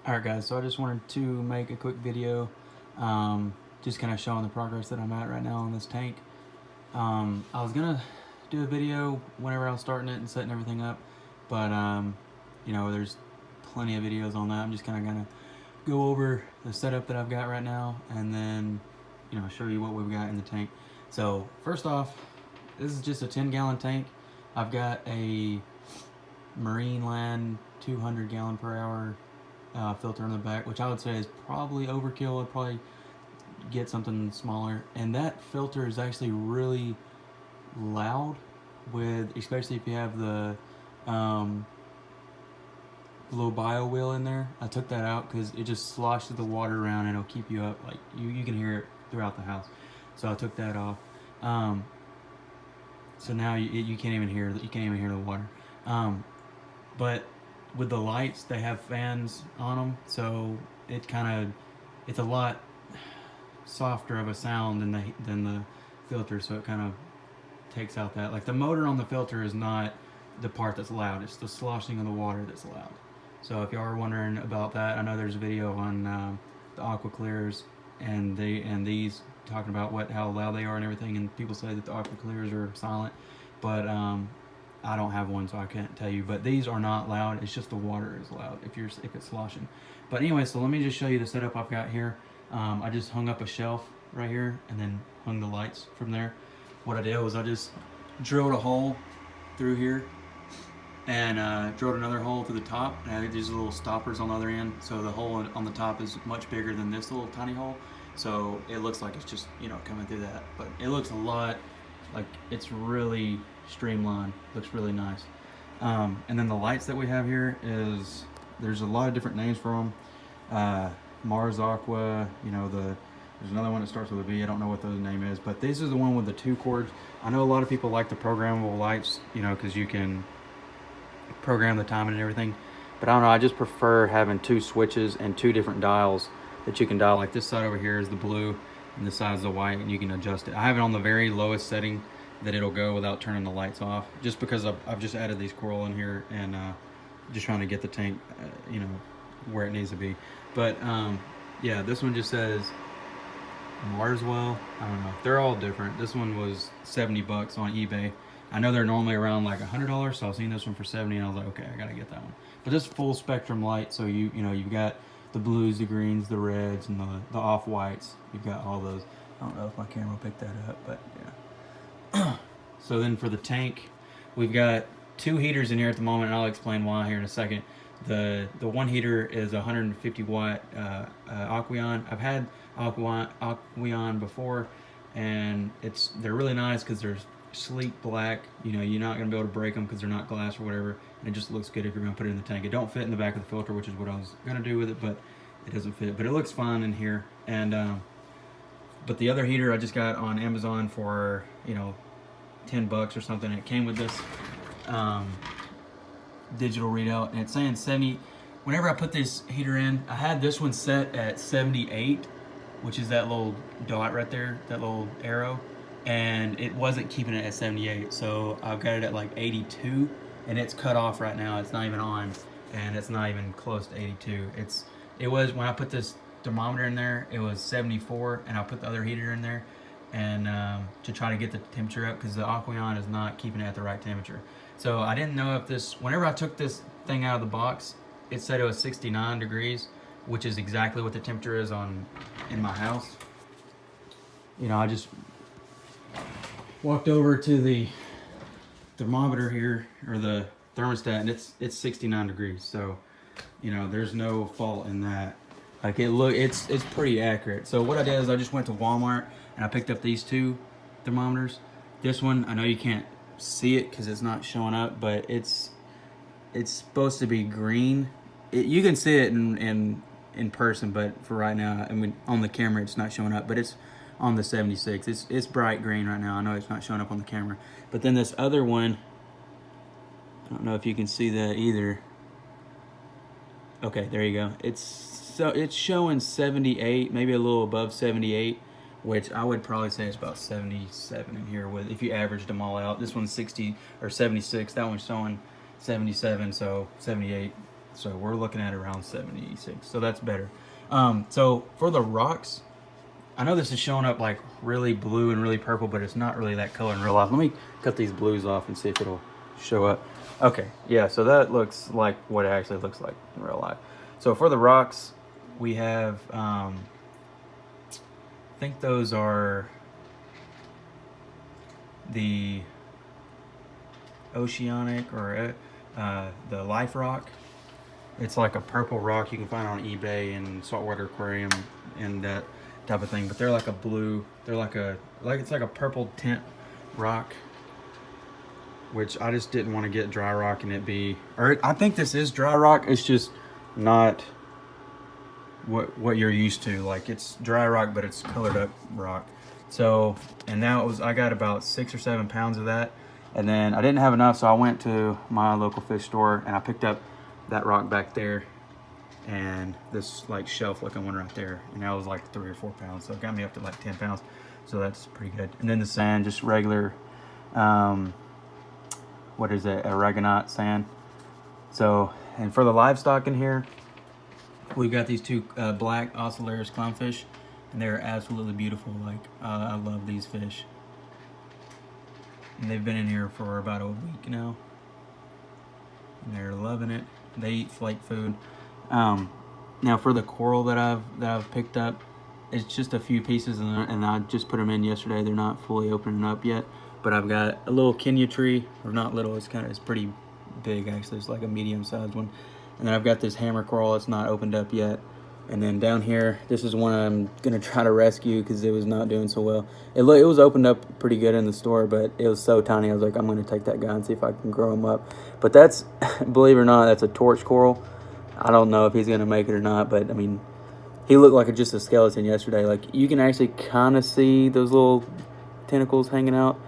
Alright guys, so I just wanted to make a quick video, just kind of showing the progress that I'm at right now on this tank. I was gonna do a video whenever I was starting it and setting everything up, but you know, there's plenty of videos on that. I'm just kind of gonna go over the setup that I've got right now and then, you know, show you what we've got in the tank. So first off, this is just a 10-gallon tank. I've got a Marine Land 200 gallon per hour filter in the back, which I would say is probably overkill. I'd probably get something smaller. And that filter is actually really loud, with especially if you have the little bio wheel in there. I took that out because it just sloshes the water around and it'll keep you up. Like you can hear it throughout the house. So I took that off. So now you can't even hear the water. But with the lights, they have fans on them, so it's a lot softer of a sound than the filter, so it kind of takes out that. Like the motor on the filter is not the part that's loud; it's the sloshing of the water that's loud. So if you are wondering about that, I know there's a video on the aqua clears and these talking about how loud they are and everything, and people say that the aqua clears are silent, but I don't have one, so I can't tell you. But these are not loud. It's just the water is loud if it's sloshing. But anyway, so let me just show you the setup I've got here. I just hung up a shelf right here and then hung the lights from there. What I did was I just drilled a hole through here and drilled another hole to the top. And I had these little stoppers on the other end, so the hole on the top is much bigger than this little tiny hole. So it looks like it's just, you know, coming through that. But it looks a lot like it's really streamlined. Looks really nice. And then the lights that we have here there's a lot of different names for them. Mars Aqua, you know, there's another one that starts with a V. I don't know what the name is, but this is the one with the 2 cords. I know a lot of people like the programmable lights, you know, because you can program the timing and everything. But I don't know, I just prefer having 2 switches and 2 different dials that you can dial. Like this side over here is the blue and this side is the white, and you can adjust it. I have it on the very lowest setting that it'll go without turning the lights off, just because I've just added these coral in here and just trying to get the tank you know, where it needs to be. But yeah, this one just says Marswell. I don't know, they're all different. This one was 70 bucks on eBay. I know they're normally around like $100, so I was seeing this one for 70 and I was like, okay, I gotta get that one. But this full spectrum light, so you know, you've got the blues, the greens, the reds, and the off-whites. You've got all those. I don't know if my camera will pick that up, but yeah. So then for the tank, we've got 2 heaters in here at the moment, and I'll explain why here in a second. The one heater is 150 watt Aqueon. I've had Aqueon before, and they're really nice because they're sleek black. You know, you're not gonna be able to break them because they're not glass or whatever, and it just looks good if you're gonna put it in the tank. It don't fit in the back of the filter, which is what I was gonna do with it, but it doesn't fit. But it looks fine in here. And but the other heater I just got on Amazon for, you know, 10 bucks or something. It came with this digital readout, and it's saying 70. Whenever I put this heater in, I had this one set at 78, which is that little dot right there, that little arrow, and it wasn't keeping it at 78. So I've got it at like 82, and it's cut off right now. It's not even on, and it's not even close to 82. It was when I put this thermometer in there, it was 74, and I put the other heater in there and to try to get the temperature up, because the Aqueon is not keeping it at the right temperature. So I didn't know if this, whenever I took this thing out of the box, it said it was 69 degrees, which is exactly what the temperature is in my house. You know, I just walked over to the thermometer here, or the thermostat, and it's 69 degrees. So, you know, there's no fault in that. Like it's pretty accurate. So what I did is I just went to Walmart and I picked up these 2 thermometers. This one, I know you can't see it because it's not showing up, but it's supposed to be green. You can see it in person, but for right now, I mean, on the camera it's not showing up, but it's on the 76. It's bright green right now. I know it's not showing up on the camera. But then this other one, I don't know if you can see that either. Okay, there you go. It's showing 78, maybe a little above 78, which I would probably say is about 77 in here with, if you averaged them all out. This one's 60 or 76. That one's showing 77, so 78. So we're looking at around 76. So that's better. So for the rocks, I know this is showing up like really blue and really purple, but it's not really that color in real life. Let me cut these blues off and see if it'll show up. Okay, yeah, so that looks like what it actually looks like in real life. So for the rocks, we have, I think those are the oceanic or the life rock. It's like a purple rock you can find on eBay and saltwater aquarium and that type of thing. But they're like a blue. They're like it's like a purple tint rock, which I just didn't want to get dry rock and it be. Or I think this is dry rock. It's just not what you're used to. Like it's dry rock, but it's colored up rock. So and that was I got about 6 or 7 pounds of that, and then I didn't have enough, so I went to my local fish store and I picked up that rock back there and this like shelf looking one right there, and that was like 3 or 4 pounds, so it got me up to like 10 pounds, so that's pretty good. And then the sand, just regular what is it, aragonite sand. So, and for the livestock in here, we've got these two black Ocellaris clownfish, and they're absolutely beautiful. Like I love these fish, and they've been in here for about a week now, and they're loving it. They eat flake food. Now for the coral that I've picked up, it's just a few pieces, and I just put them in yesterday. They're not fully opening up yet, but I've got a little Kenya tree, or not little. It's pretty big actually. It's like a medium-sized one, and then I've got this hammer coral that's not opened up yet. And then down here, this is one I'm gonna try to rescue because it was not doing so well. It was opened up pretty good in the store, but it was so tiny. I was like, I'm gonna take that guy and see if I can grow him up. But that's, believe it or not, that's a torch coral. I don't know if he's gonna make it or not, but I mean, he looked like just a skeleton yesterday. Like you can actually kind of see those little tentacles hanging out.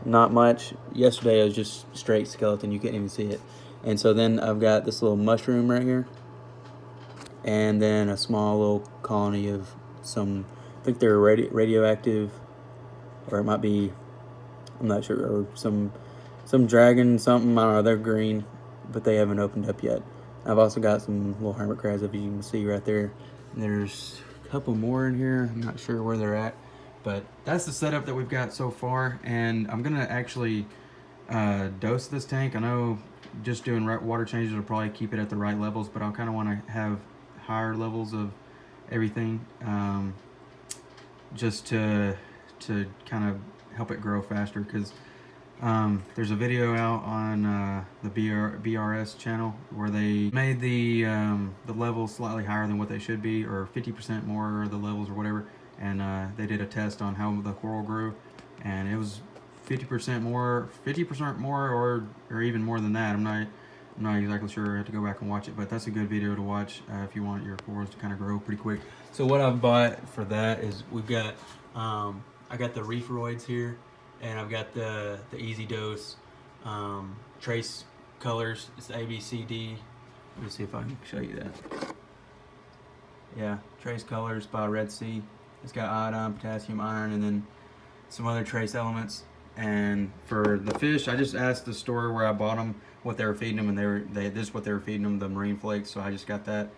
Not much. Yesterday it was just straight skeleton. You couldn't even see it. And so then I've got this little mushroom right here, and then a small little colony of some, I think they're radioactive, or it might be, I'm not sure, or some dragon something, I don't know. They're green, but they haven't opened up yet. I've also got some little hermit crabs, if you can see right there. And there's a couple more in here. I'm not sure where they're at, but that's the setup that we've got so far. And I'm gonna actually dose this tank. I know just doing water changes will probably keep it at the right levels, but I kind of want to have higher levels of everything, just to kind of help it grow faster. Because there's a video out on the BRS channel where they made the levels slightly higher than what they should be, or 50% more of the levels or whatever, and they did a test on how the coral grew, and it was 50% more, or even more than that. I'm not exactly sure. I have to go back and watch it, but that's a good video to watch if you want your corals to kind of grow pretty quick. So what I've bought for that is we've got I got the Reeferoids here, and I've got the Easy Dose trace colors. It's A, B, C, D. Let me see if I can show you that. Yeah, trace colors by Red Sea. It's got iodine, potassium, iron, and then some other trace elements. And for the fish, I just asked the store where I bought them what they were feeding them, and this is what they were feeding them, the marine flakes. So I just got that,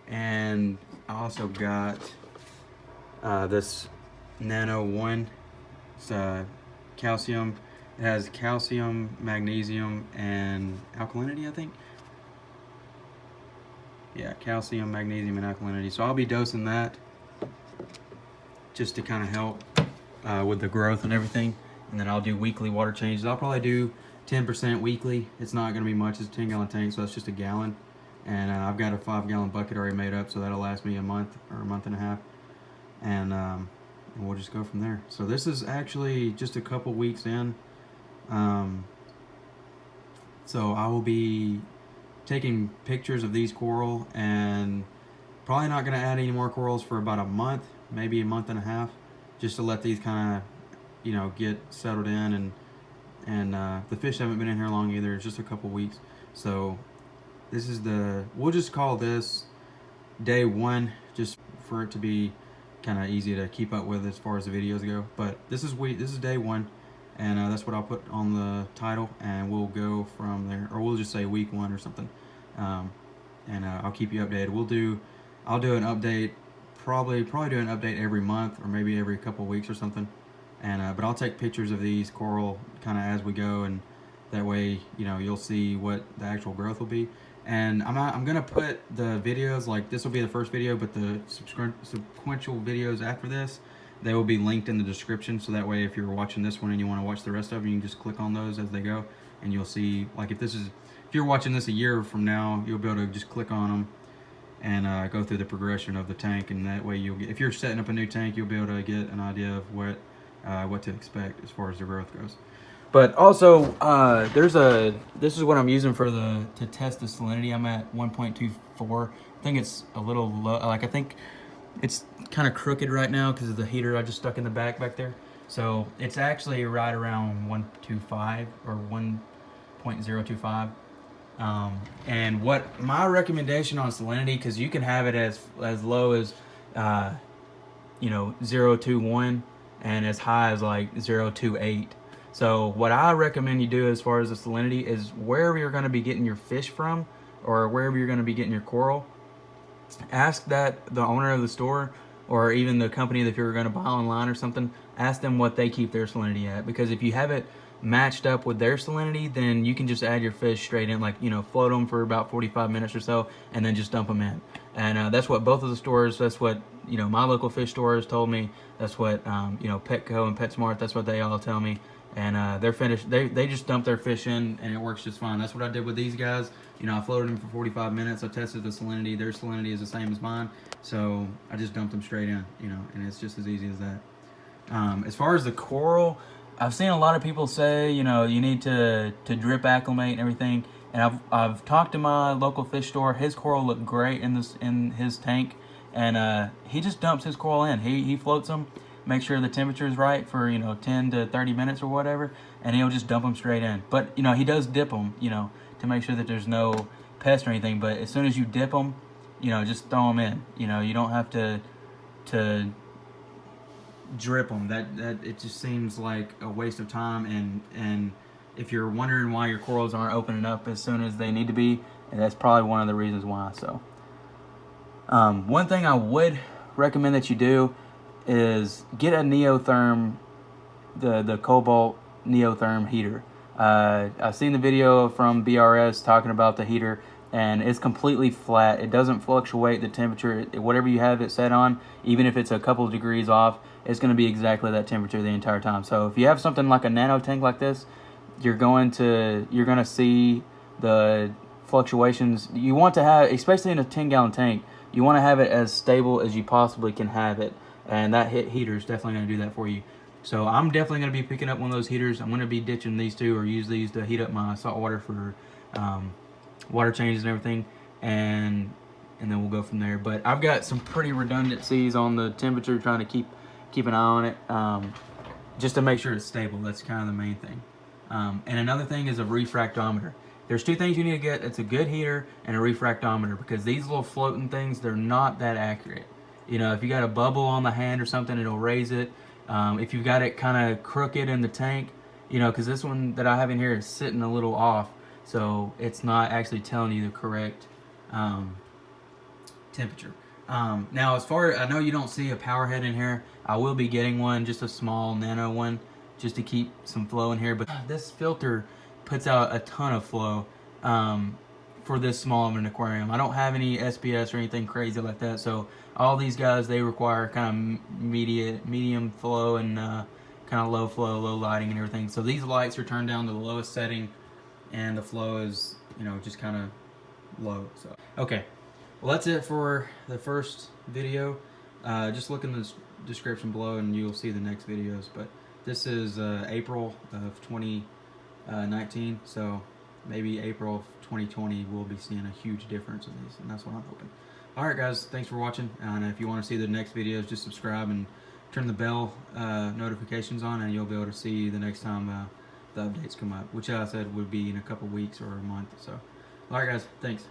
and I also got this Nano 1. It's calcium. It has calcium, magnesium, and alkalinity, I think. Yeah, calcium, magnesium, and alkalinity. So I'll be dosing that just to kind of help with the growth and everything. And then I'll do weekly water changes. I'll probably do 10% weekly. It's not going to be much. It's a 10-gallon tank, so that's just a gallon. And I've got a 5-gallon bucket already made up, so that'll last me a month or a month and a half. And we'll just go from there. So this is actually just a couple weeks in. So I will be taking pictures of these coral, and probably not going to add any more corals for about a month, maybe a month and a half, just to let these kind of, you know, get settled in. And the fish haven't been in here long either. It's just a couple weeks. So this is we'll just call this day 1, just for it to be kind of easy to keep up with as far as the videos go. But this is day 1, and that's what I'll put on the title, and we'll go from there, or we'll just say week 1 or something. and I'll keep you updated. I'll do an update, probably do an update every month or maybe every couple weeks or something. And but I'll take pictures of these coral kind of as we go, and that way you'll see what the actual growth will be. And I'm gonna put the videos, like this will be the first video, but the sequential videos after this, they will be linked in the description, so that way if you're watching this one and you want to watch the rest of them, you can just click on those as they go, and you'll see, like if you're watching this a year from now, you'll be able to just click on them and go through the progression of the tank, and that way you'll get, if you're setting up a new tank, you'll be able to get an idea of what to expect as far as the growth goes. But also, this is what I'm using to test the salinity. I'm at 1.24. I think it's a little low. Like, I think it's kind of crooked right now because of the heater I just stuck in the back there. So it's actually right around 1.25 or 1.025. And what my recommendation on salinity, because you can have it as low as 0.21 and as high as like 0.28. So what I recommend you do as far as the salinity is wherever you're going to be getting your fish from, or wherever you're going to be getting your coral, ask that the owner of the store, or even the company that you're going to buy online or something, ask them what they keep their salinity at. Because if you have it matched up with their salinity, then you can just add your fish straight in, like float them for about 45 minutes or so, and then just dump them in. And that's what both of the stores, that's what my local fish stores told me. That's what Petco and PetSmart, that's what they all tell me. And they're finished. They just dump their fish in, and it works just fine. That's what I did with these guys. I floated them for 45 minutes. I tested the salinity. Their salinity is the same as mine, so I just dumped them straight in. And it's just as easy as that. As far as the coral, I've seen a lot of people say, you need to drip acclimate and everything. And I've talked to my local fish store. His coral looked great in his tank, and he just dumps his coral in. He floats them. Make sure the temperature is right for 10 to 30 minutes or whatever, and he'll just dump them straight in. But he does dip them, to make sure that there's no pest or anything. But as soon as you dip them, just throw them in. You don't have to drip them. That it just seems like a waste of time. And if you're wondering why your corals aren't opening up as soon as they need to be, and that's probably one of the reasons why. So one thing I would recommend that you do is get a Neotherm, the Cobalt Neotherm heater. I've seen the video from BRS talking about the heater, and it's completely flat. It doesn't fluctuate the temperature. Whatever you have it set on, even if it's a couple of degrees off, it's going to be exactly that temperature the entire time. So if you have something like a nano tank like this, you're going to see the fluctuations. You want to have, especially in a 10-gallon tank, you want to have it as stable as you possibly can have it. And that heater is definitely going to do that for you. So I'm definitely going to be picking up one of those heaters. I'm going to be ditching these two, or use these to heat up my salt water for water changes and everything. And then we'll go from there. But I've got some pretty redundancies on the temperature, trying to keep an eye on it, just to make sure it's stable. That's kind of the main thing. And another thing is a refractometer. There's two things you need to get. It's a good heater and a refractometer, because these little floating things, they're not that accurate. If you got a bubble on the hand or something, it'll raise it. If you've got it kind of crooked in the tank, because this one that I have in here is sitting a little off, so it's not actually telling you the correct temperature. Now, as far as I know, you don't see a power head in here. I will be getting one, just a small nano one, just to keep some flow in here. But this filter puts out a ton of flow for this small of an aquarium. I don't have any SPS or anything crazy like that, so all these guys, they require kind of medium flow and kind of low flow, low lighting and everything. So these lights are turned down to the lowest setting, and the flow is just kind of low. So okay, well, that's it for the first video. Just look in the description below and you'll see the next videos. But this is April of 2019, so maybe April of 2020 we'll be seeing a huge difference in these, and that's what I'm hoping. Alright guys, thanks for watching, and if you want to see the next videos, just subscribe and turn the bell notifications on, and you'll be able to see the next time the updates come up, which I said would be in a couple weeks or a month. So alright guys, thanks.